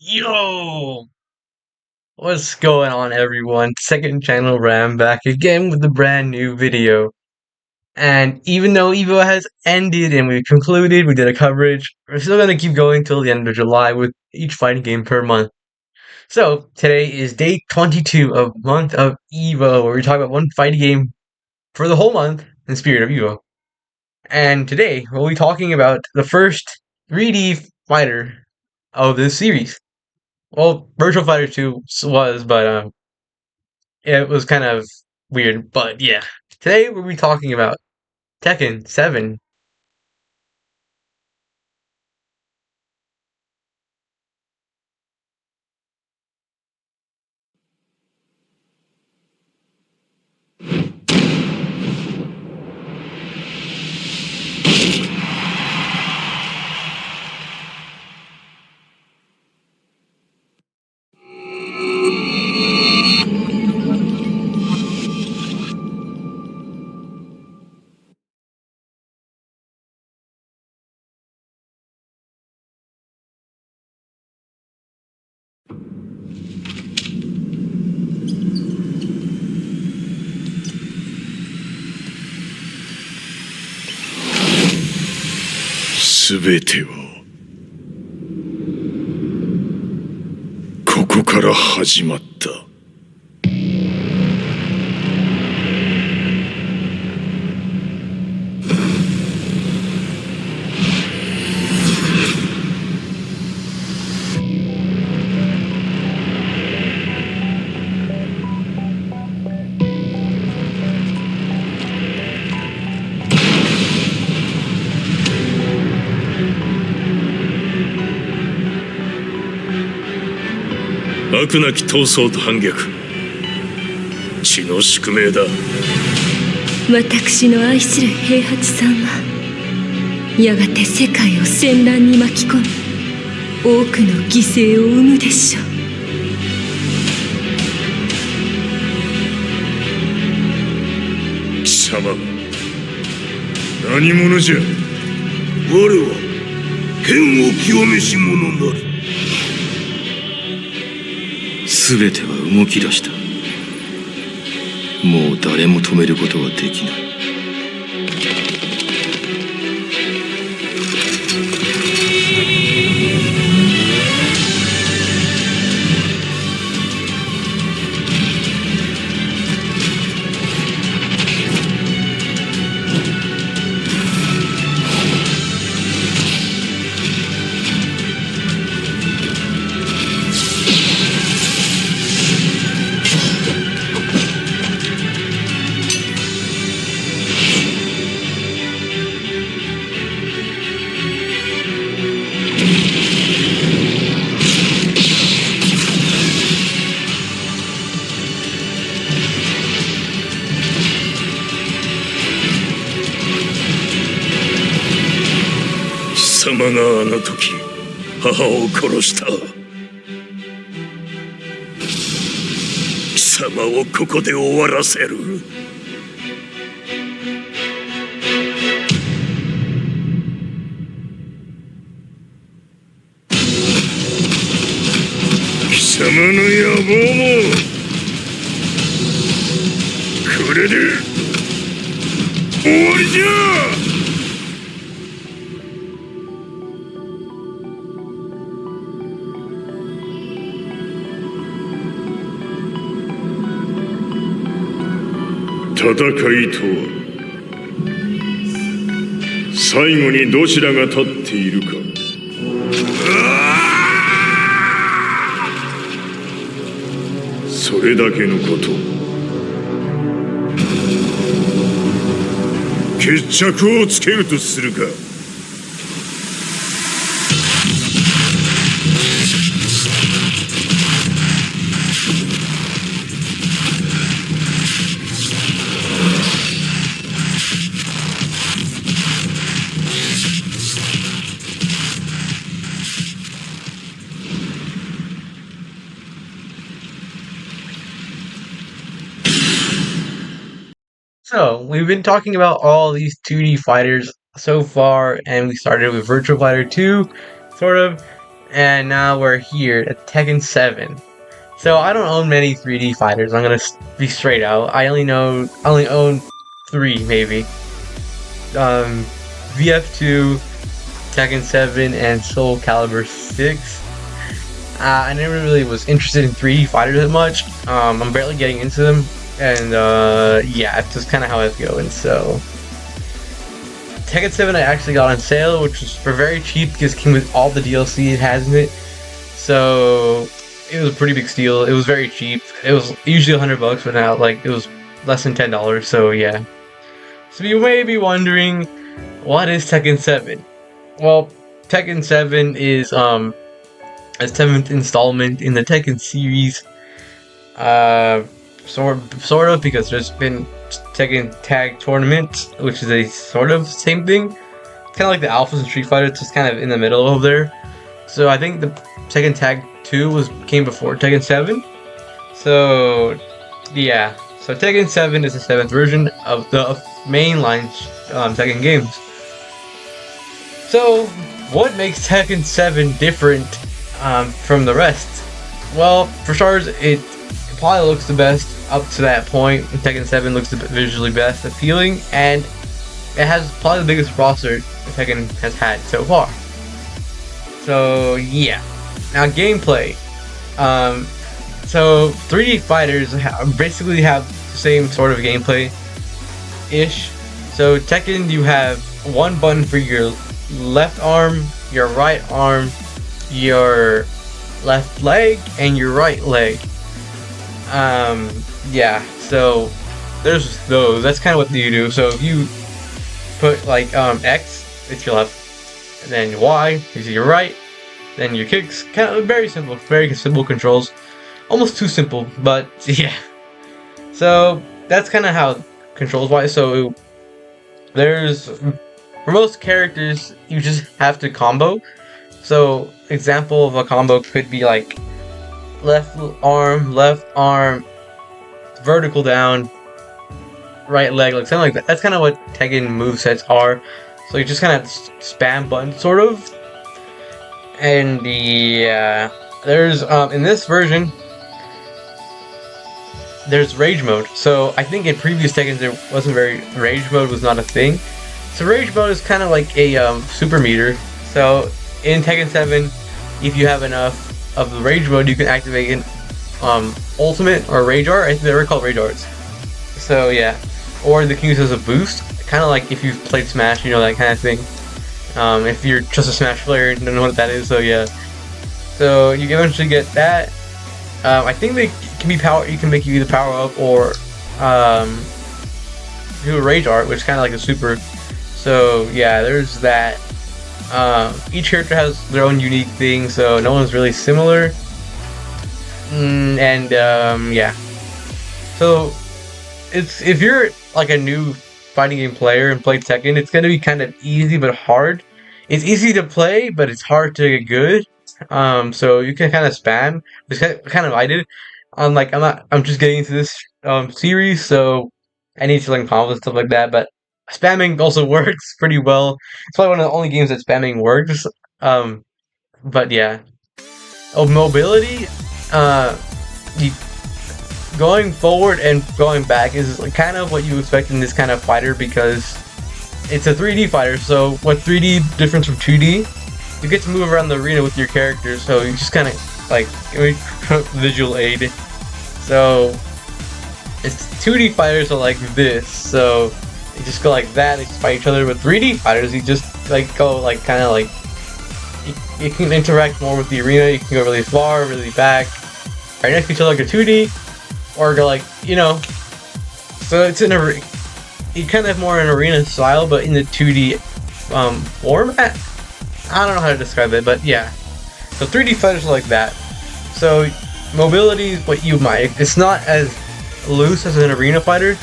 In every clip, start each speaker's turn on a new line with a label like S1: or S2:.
S1: Yo! What's going on, everyone? Second Channel Ram back again with a brand new video. And even though EVO has ended and we concluded, we did a coverage, we're still gonna keep going till the end of July with each fighting game per month. So, today is day 22 of month of EVO, where we talk about one fighting game for the whole month in spirit of EVO. And today, we'll be talking about the first 3D fighter of this series. Well, Virtual Fighter 2 was, but it was kind of weird, but yeah. Today we'll be talking about Tekken 7.
S2: すべてはここから始まった。悪なき闘争と反逆、血の宿命だ。
S3: 私の愛する平八さんはやがて世界を戦乱に巻き込み多くの犠牲を生むでしょう。
S2: 貴様何者じゃ。我は剣を清めし者なる。
S4: 全ては動き出した。もう誰も止めることはできない。
S2: 貴様があの時母を殺した。貴様をここで終わらせる。貴様の野望もこれで終わりじゃ。戦いとは最後にどちらが立っているか。それだけのこと。決着をつけるとするか。
S1: So, we've been talking about all these 2D fighters so far, and we started with Virtual Fighter 2, sort of, and now we're here at Tekken 7. So I don't own many 3D fighters. I'm gonna be straight out. I only own 3 maybe. VF2, Tekken 7, and Soul Calibur 6. I never really was interested in 3D fighters that much. I'm barely getting into them, and yeah, it's just kind of how it's going. So Tekken 7 I actually got on sale, which was for very cheap because it came with all the DLC it has in it. So it was a pretty big steal. It was very cheap. It was usually $100, but now like it was less than $10. So yeah. So you may be wondering, what is Tekken 7? Well, Tekken 7 is a 7th installment in the Tekken series. Sort of, because there's been Tekken Tag Tournament, which is a sort of same thing. Kind of like the Alphas and Street Fighter, it's just kind of in the middle of there. So I think the Tekken Tag 2 came before Tekken 7. So yeah, so Tekken 7 is the 7th version of the mainline Tekken games. So what makes Tekken 7 different from the rest? Well, for starters, it probably looks the best up to that point. Tekken 7 looks the visually best appealing, and it has probably the biggest roster Tekken has had so far. So yeah, now gameplay. So 3D fighters basically have the same sort of gameplay ish. So Tekken, you have one button for your left arm, your right arm, your left leg, and your right leg. Yeah, so there's those. That's kind of what you do. So if you put like X, it's your left, and then Y is your right, then your kicks. Kind of very simple controls. Almost too simple, but yeah. So that's kind of how controls wise. So there's, for most characters, you just have to combo. So example of a combo could be like left arm, vertical down, right leg, like something like that. That's kind of what Tekken movesets are. So you just kind of spam buttons, sort of. And yeah, there's in this version, there's rage mode. So I think in previous Tekkens there wasn't rage mode was not a thing. So rage mode is kind of like a super meter. So in Tekken 7, if you have enough of the rage mode, you can activate an ultimate or rage art. I think they were called rage arts. So yeah, or they can use as a boost, kind of like if you've played Smash, you know, that kind of thing. If you're just a Smash player and don't know what that is, so yeah. So you can eventually get that. I think they can be you can make you either power up or do a rage art, which is kind of like a super. So yeah, there's that. Each character has their own unique thing, so no one's really similar. Yeah. So if you're like a new fighting game player and play Tekken, it's gonna be kind of easy but hard. It's easy to play, but it's hard to get good. So you can kind of spam, which kind of I did. I'm just getting into this series, so I need to learn combos and stuff like that. But spamming also works pretty well. It's probably one of the only games that spamming works. But yeah. Oh, mobility. Going forward and going back is kind of what you expect in this kind of fighter, because it's a 3D fighter. So what 3D difference from 2D? You get to move around the arena with your characters, so you just kind of like visual aid. So it's 2D fighters are like this, so you just go like that, they just fight each other. With 3D fighters, you just like go like kind of like you can interact more with the arena. You can go really far, really back, right next to each other like a 2D, or go like, you know. So it's in a you kind of have more an arena style, but in the 2D format. I don't know how to describe it, but yeah. So 3D fighters are like that. So mobility is what you might. It's not as loose as an arena fighter.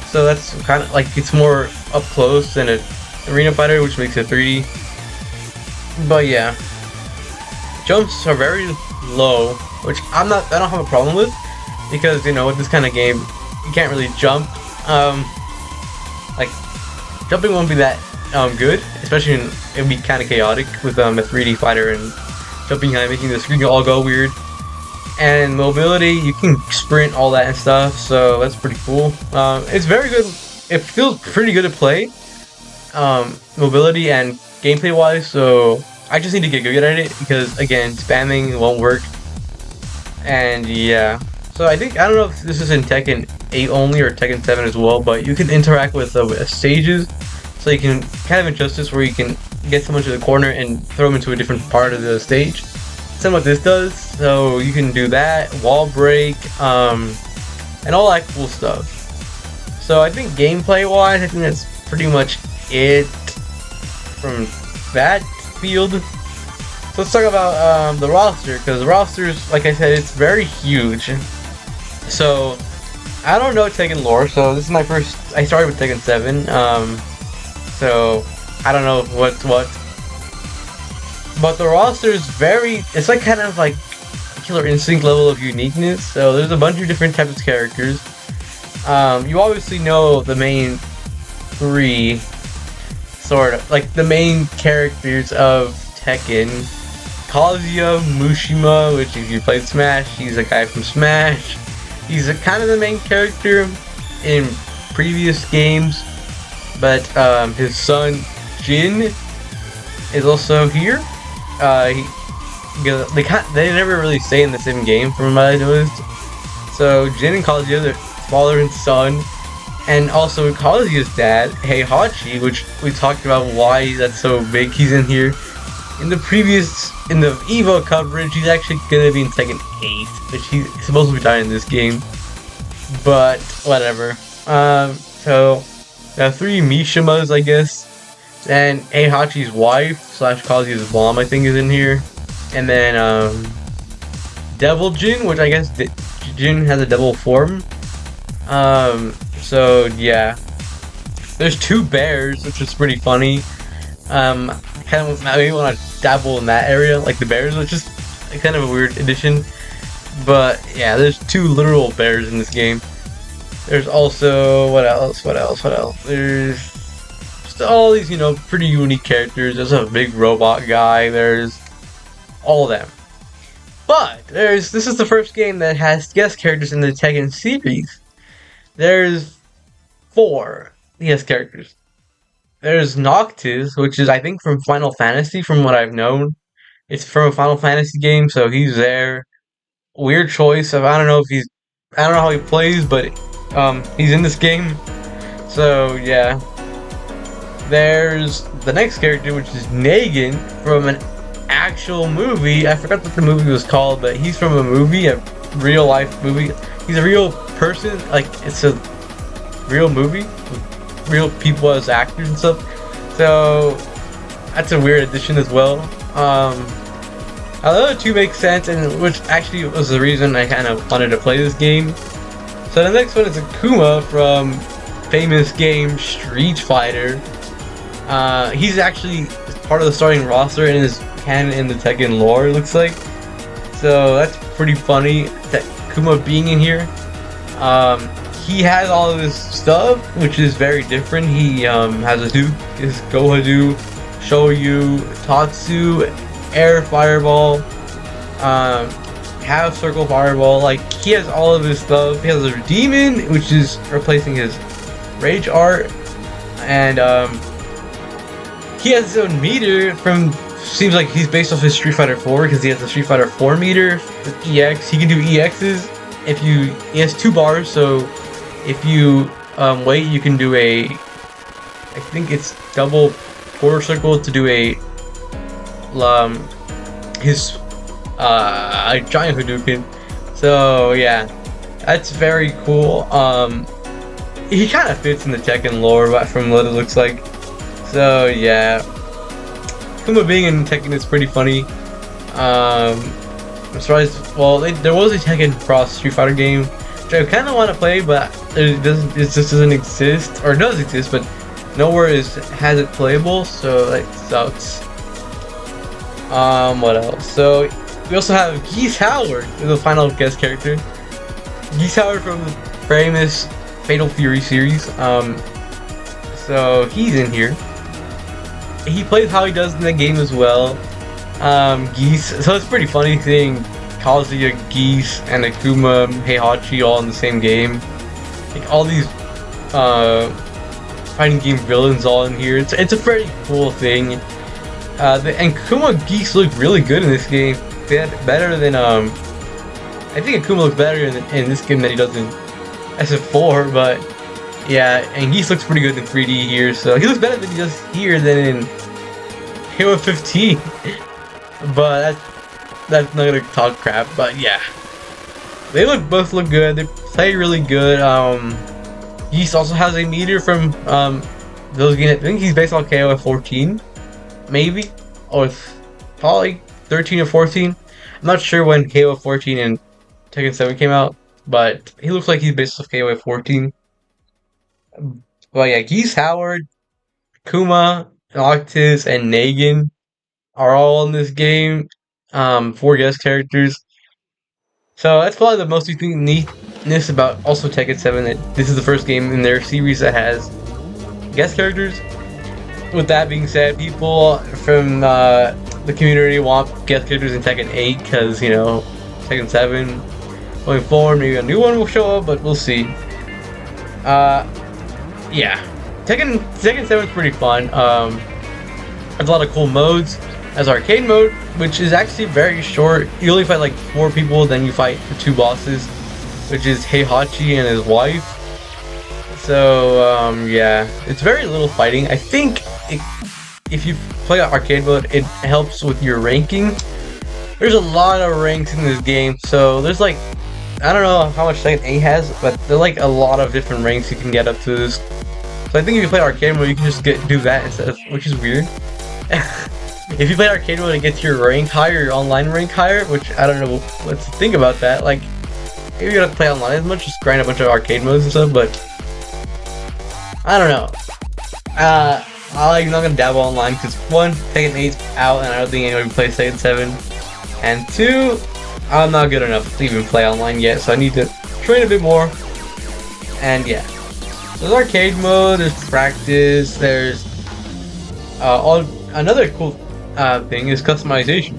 S1: So that's kind of like it's more up close than an arena fighter, which makes it 3D. But yeah, jumps are very low, which I don't have a problem with, because you know with this kind of game you can't really jump. Like jumping won't be that good, especially it would be kind of chaotic with a 3D fighter and jumping high, making the screen all go weird. And mobility, you can sprint, all that and stuff, so that's pretty cool. It's very good. It feels pretty good to play, mobility and gameplay wise, so I just need to get good at it because, again, spamming won't work. And yeah, so I don't know if this is in Tekken 8 only or Tekken 7 as well, but you can interact with stages, so you can kind of adjust this where you can get someone to the corner and throw them into a different part of the stage. Same what this does, so you can do that, wall break, and all that cool stuff. So I think gameplay wise, I think that's pretty much it from that field. So let's talk about the roster, because the roster's, like I said, it's very huge. So I don't know Tekken lore, so this is my first. I started with Tekken 7, so I don't know what's what. But the roster is very. It's like kind of like Killer Instinct level of uniqueness. So there's a bunch of different types of characters. You obviously know the main three, sort of like the main characters of Tekken. Kazuya, Mushima, which if you played Smash, he's a guy from Smash. He's kind of the main character in previous games, but his son Jin is also here. They never really stay in the same game from what I noticed. So Jin and Kazuya, they're father and son, and also Kazuya's dad, Heihachi, which we talked about why that's so big. He's in here. In the EVO coverage, he's actually gonna be in Tekken 8, which he's supposed to be dying in this game. But whatever. So there are 3 Mishimas, I guess, and Heihachi's wife / Kazuya's mom, I think, is in here, and then Devil Jin, which I guess Jin has a devil form. So yeah, there's 2 bears, which is pretty funny. Kind of maybe want to dabble in that area, like the bears, which is kind of a weird addition. But yeah, there's 2 literal bears in this game. There's also what else? There's just all these, pretty unique characters. There's a big robot guy. There's all of them. But this is the first game that has guest characters in the Tekken series. There's 4 guest characters. There's Noctis, which is, I think, from Final Fantasy, from what I've known. It's from a Final Fantasy game, so he's there. Weird choice of, I don't know how he plays, but he's in this game. So yeah. There's the next character, which is Negan from an actual movie. I forgot what the movie was called, but he's from a movie, a real life movie. He's a real person, like it's a real movie. Real people as actors and stuff, so that's a weird addition as well. The other 2 make sense, and which actually was the reason I kind of wanted to play this game. So the next one is Akuma from famous game Street Fighter. He's actually part of the starting roster and is canon in the Tekken lore, it looks like. So that's pretty funny that Akuma being in here. He has all of his stuff, which is very different. He has a Duke, his Gohadu, Shoyu, Tatsu, Air Fireball, Half Circle Fireball. Like, he has all of his stuff. He has a Demon, which is replacing his Rage Art, and he has his own meter from. Seems like he's based off his Street Fighter 4 because he has a Street Fighter 4 meter with EX. He can do EXs. He has 2 bars, so if you wait, you can do I think it's double quarter circle to do his giant Hadouken. So yeah, that's very cool. He kind of fits in the Tekken lore, but from what it looks like. So yeah, Kuma being in Tekken is pretty funny. I'm surprised. Well, there was a Tekken Cross Street Fighter game, which I kind of want to play, but it just doesn't exist, or does exist, but nowhere has it playable, so that sucks. What else? So we also have Geese Howard, the final guest character. Geese Howard from the famous Fatal Fury series. So he's in here. He plays how he does in the game as well. Geese. So it's pretty funny seeing Kazuya, Geese, and Akuma, Heihachi all in the same game. Like all these uh, fighting game villains all in here. It's a pretty cool thing. And Akuma Geese look really good in this game. They had better than I think Akuma looks better in this game than he does in SF4, but yeah, and Geese looks pretty good in 3D here, so he looks better than he does here than in Halo 15. But that's not gonna talk crap, but yeah. They both look good, they play really good. Geese also has a meter from those games. I think he's based on KOF 14, maybe, or probably 13 or 14. I'm not sure when KOF 14 and Tekken 7 came out, but he looks like he's based off KOF 14. But yeah, Geese Howard, Kuma, Noctis, and Negan are all in this game. Four guest characters. So that's probably the most neatness about also Tekken 7, that this is the first game in their series that has guest characters. With that being said, people from the community want guest characters in Tekken 8 because, you know, Tekken 7 going forward, maybe a new one will show up, but we'll see. Yeah. Tekken 7 is pretty fun. There's a lot of cool modes. As arcade mode, which is actually very short. You only fight like 4 people, then you fight the 2 bosses, which is Heihachi and his wife. So yeah, it's very little fighting. I think if you play arcade mode, it helps with your ranking. There's a lot of ranks in this game, so there's like, I don't know how much Tekken 8 has, but there's like a lot of different ranks you can get up to this. So I think if you play arcade mode, you can just do that instead of, which is weird. If you play arcade mode and get your rank higher, your online rank higher, which I don't know what to think about that. Like, maybe you don't play online as much, just grind a bunch of arcade modes and stuff, but I don't know. I'm not gonna dabble online because 1, Tekken 8's out and I don't think anyone plays Tekken 7. And 2, I'm not good enough to even play online yet, so I need to train a bit more. And yeah. So there's arcade mode, there's practice, there's another cool thing is customization.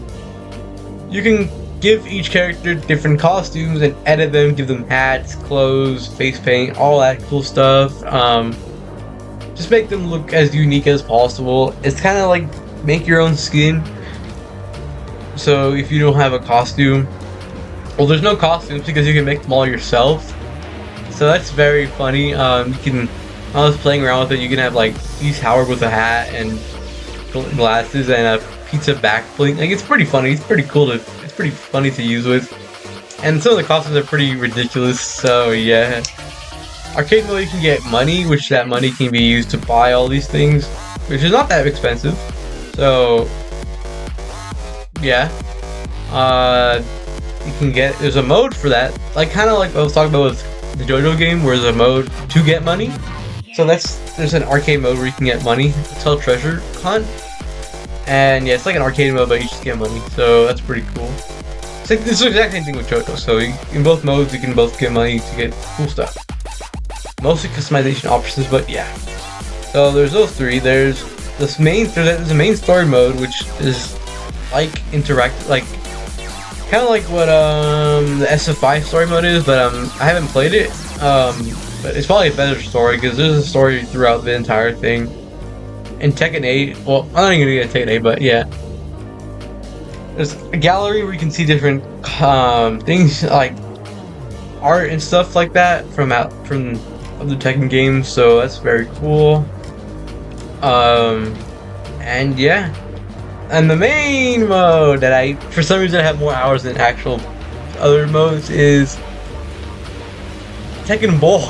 S1: You can give each character different costumes and edit them, give them hats, clothes, face paint, all that cool stuff. Just make them look as unique as possible. It's kind of like make your own skin. So if you don't have a costume, well, there's no costumes because you can make them all yourself. So that's very funny. You can, when I was playing around with it, you can have like Geese Howard with a hat and glasses and a pizza back bling. Like, it's pretty funny. It's pretty cool it's pretty funny to use with. And some of the costumes are pretty ridiculous. So yeah. Arcade mode, you can get money, which that money can be used to buy all these things, which is not that expensive. So yeah. You can there's a mode for that. Like, kind of like I was talking about with the JoJo game, where there's a mode to get money. So there's an arcade mode where you can get money. It's called Treasure Hunt. And yeah, it's like an arcade mode, but you just get money. So that's pretty cool. It's like, this is the exact same thing with JoJo. So in both modes, you can both get money to get cool stuff. Mostly customization options, but yeah. So there's those 3. There's a main story mode, which is like interactive, like kind of like what the SF5 story mode is, but I haven't played it. But it's probably a better story because there's a story throughout the entire thing. In Tekken 8, well, I'm not even gonna get Tekken 8, but yeah. There's a gallery where you can see different things like art and stuff like that from other Tekken games, so that's very cool. And yeah. And the main mode that for some reason I have more hours than actual other modes is Tekken Bowl.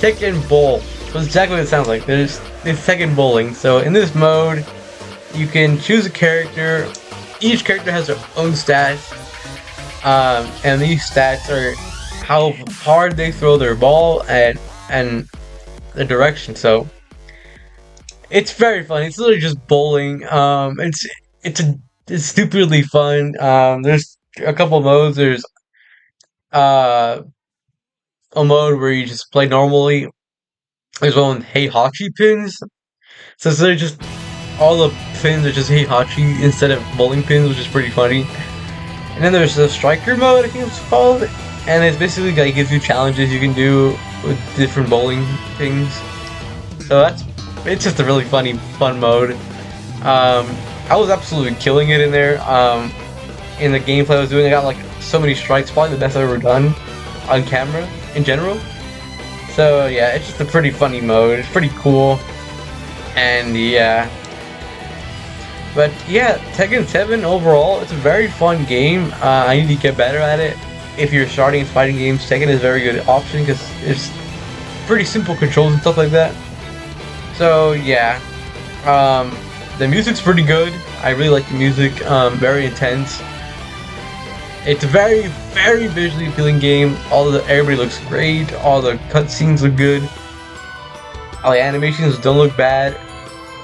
S1: Tekken Bowl. That's exactly what it sounds like. It's Tekken Bowling. So in this mode, you can choose a character. Each character has their own stats. And these stats are how hard they throw their ball and the direction. So it's very fun. It's literally just bowling. It's stupidly fun. There's a couple modes. There's a mode where you just play normally. There's one with Heihachi pins. So it's literally just all the pins are just Heihachi instead of bowling pins, which is pretty funny. And then there's the striker mode, I think it's called, and it's basically like gives you challenges you can do with different bowling things. So it's just a really fun mode. I was absolutely killing it in there. In the gameplay I was doing, I got like so many strikes, probably the best I've ever done on camera in general. So yeah, it's just a pretty funny mode. It's pretty cool, and yeah. But yeah, Tekken 7 overall, it's a very fun game. I need to get better at it. If you're starting fighting games, Tekken is a very good option because it's pretty simple controls and stuff like that. So yeah, the music's pretty good. I really like the music. Very intense. It's a very visually appealing game. Everybody looks great. All the cutscenes look good. All the animations don't look bad.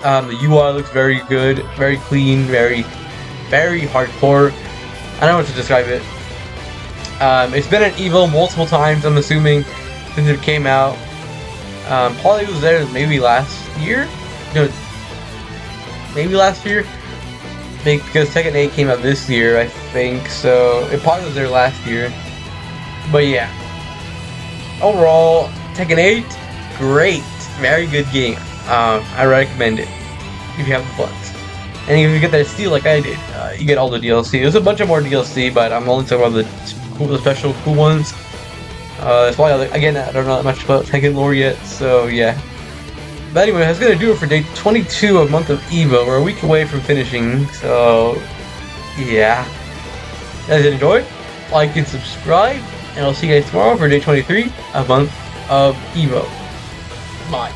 S1: The UI looks very good, very clean, very hardcore. I don't know what to describe it. It's been an EVO multiple times, I'm assuming, since it came out. Probably was there maybe last year? No, maybe last year? Because Tekken 8 came out this year, I think, so it probably was there last year. But yeah. Overall, Tekken 8, great. Very good game. I recommend it if you have the funds. And if you get that steal like I did, you get all the DLC. There's a bunch of more DLC, but I'm only talking about the special cool ones. That's why, again, I don't know that much about Tekken lore yet, so yeah. But anyway, that's gonna do it for day 22 of month of EVO. We're a week away from finishing, so yeah. If you guys enjoyed, like and subscribe, and I'll see you guys tomorrow for day 23 of month of EVO. Bye.